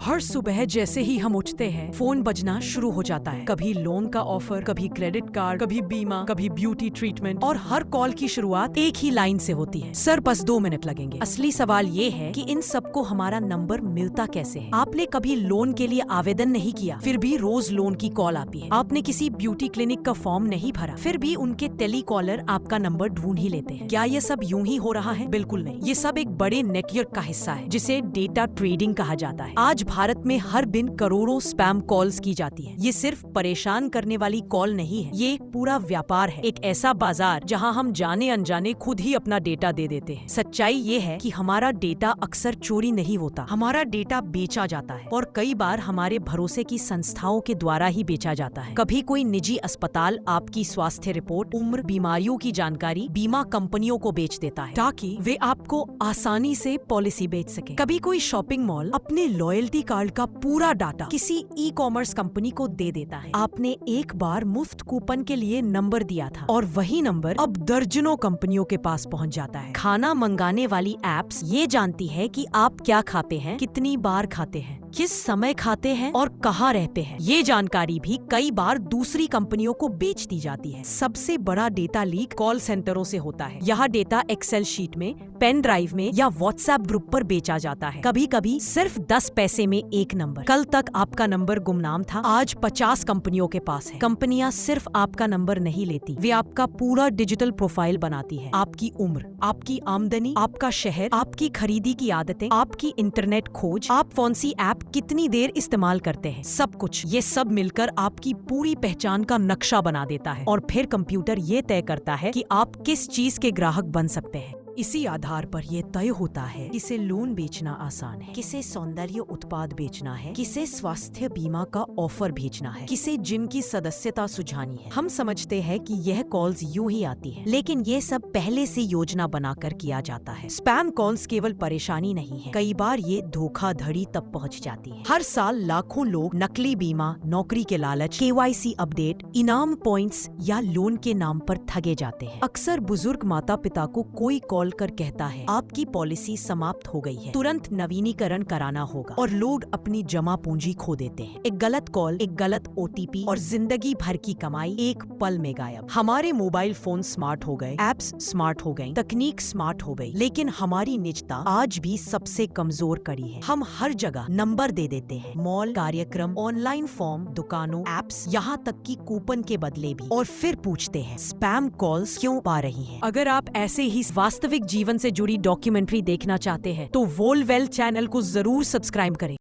हर सुबह जैसे ही हम उठते हैं फोन बजना शुरू हो जाता है। कभी लोन का ऑफर, कभी क्रेडिट कार्ड, कभी बीमा, कभी ब्यूटी ट्रीटमेंट, और हर कॉल की शुरुआत एक ही लाइन से होती है, सर बस 2 मिनट लगेंगे। असली सवाल ये है कि इन सबको हमारा नंबर मिलता कैसे है। आपने कभी लोन के लिए आवेदन नहीं किया, फिर भी रोज लोन की कॉल आती है। आपने किसी ब्यूटी क्लिनिक का फॉर्म नहीं भरा, फिर भी उनके टेलीकॉलर आपका नंबर ढूंढ ही लेते हैं। क्या ये सब यूं ही हो रहा है? बिल्कुल नहीं। ये सब एक बड़े नेटवर्क का हिस्सा है जिसे डेटा ट्रेडिंग कहा जाता है। आज भारत में हर दिन करोड़ों स्पैम कॉल्स की जाती है। ये सिर्फ परेशान करने वाली कॉल नहीं है, ये पूरा व्यापार है, एक ऐसा बाजार जहां हम जाने अनजाने खुद ही अपना डेटा दे देते हैं। सच्चाई ये है कि हमारा डेटा अक्सर चोरी नहीं होता, हमारा डेटा बेचा जाता है, और कई बार हमारे भरोसे की संस्थाओं के द्वारा ही बेचा जाता है। कभी कोई निजी अस्पताल आपकी स्वास्थ्य रिपोर्ट, उम्र, बीमारियों की जानकारी बीमा कंपनियों को बेच देता है ताकि वे आपको आसानी से पॉलिसी बेच सके। कभी कोई शॉपिंग मॉल अपने लॉयल्टी कार्ड का पूरा डाटा किसी ई कॉमर्स कंपनी को दे देता है। आपने एक बार मुफ्त कूपन के लिए नंबर दिया था और वही नंबर अब दर्जनों कंपनियों के पास पहुंच जाता है। खाना मंगाने वाली एप्स ये जानती है कि आप क्या खाते हैं, कितनी बार खाते हैं, किस समय खाते हैं और कहाँ रहते हैं। ये जानकारी भी कई बार दूसरी कंपनियों को बेच दी जाती है। सबसे बड़ा डेटा लीक कॉल सेंटरों से होता है। यह डेटा एक्सेल शीट में, पेन ड्राइव में या व्हाट्सएप ग्रुप पर बेचा जाता है। कभी कभी सिर्फ 10 पैसे में एक नंबर। कल तक आपका नंबर गुमनाम था, आज 50 कंपनियों के पास है। कंपनियां सिर्फ आपका नंबर नहीं लेती, वे आपका पूरा डिजिटल प्रोफाइल बनाती है। आपकी उम्र, आपकी आमदनी, आपका शहर, आपकी खरीदी की आदतें, आपकी इंटरनेट खोज, आप कौन सी ऐप कितनी देर इस्तेमाल करते हैं, सब कुछ। ये सब मिलकर आपकी पूरी पहचान का नक्शा बना देता है, और फिर कंप्यूटर ये तय करता है कि आप किस चीज के ग्राहक बन सकते हैं। इसी आधार पर यह तय होता है किसे लोन बेचना आसान है, किसे सौंदर्य उत्पाद बेचना है, किसे स्वास्थ्य बीमा का ऑफर भेजना है, किसे जिम की सदस्यता सुझानी है। हम समझते हैं कि यह कॉल्स यूं ही आती है, लेकिन ये सब पहले से योजना बनाकर किया जाता है। स्पैम कॉल्स केवल परेशानी नहीं है, कई बार ये धोखाधड़ी तक पहुंच जाती है। हर साल लाखों लोग नकली बीमा, नौकरी के लालच, KYC अपडेट, इनाम पॉइंट्स या लोन के नाम पर ठगे जाते हैं। अक्सर बुजुर्ग माता पिता को कोई कॉल कर कहता है आपकी पॉलिसी समाप्त हो गई है, तुरंत नवीनीकरण कराना होगा, और लोग अपनी जमा पूंजी खो देते हैं। एक गलत कॉल, एक गलत OTP और जिंदगी भर की कमाई एक पल में गायब। हमारे मोबाइल फोन स्मार्ट हो गए, एप्स स्मार्ट हो गई, तकनीक स्मार्ट हो गई, लेकिन हमारी निजता आज भी सबसे कमजोर कड़ी है। हम हर जगह नंबर दे देते हैं, मॉल, कार्यक्रम, ऑनलाइन फॉर्म, दुकानों, एप्स, यहाँ तक कि कूपन के बदले भी, और फिर पूछते हैं स्पैम कॉल्स क्यों आ रही हैं। अगर आप ऐसे ही वास्तविक जीवन से जुड़ी डॉक्यूमेंट्री देखना चाहते हैं तो वोलवेल चैनल को जरूर सब्सक्राइब करें।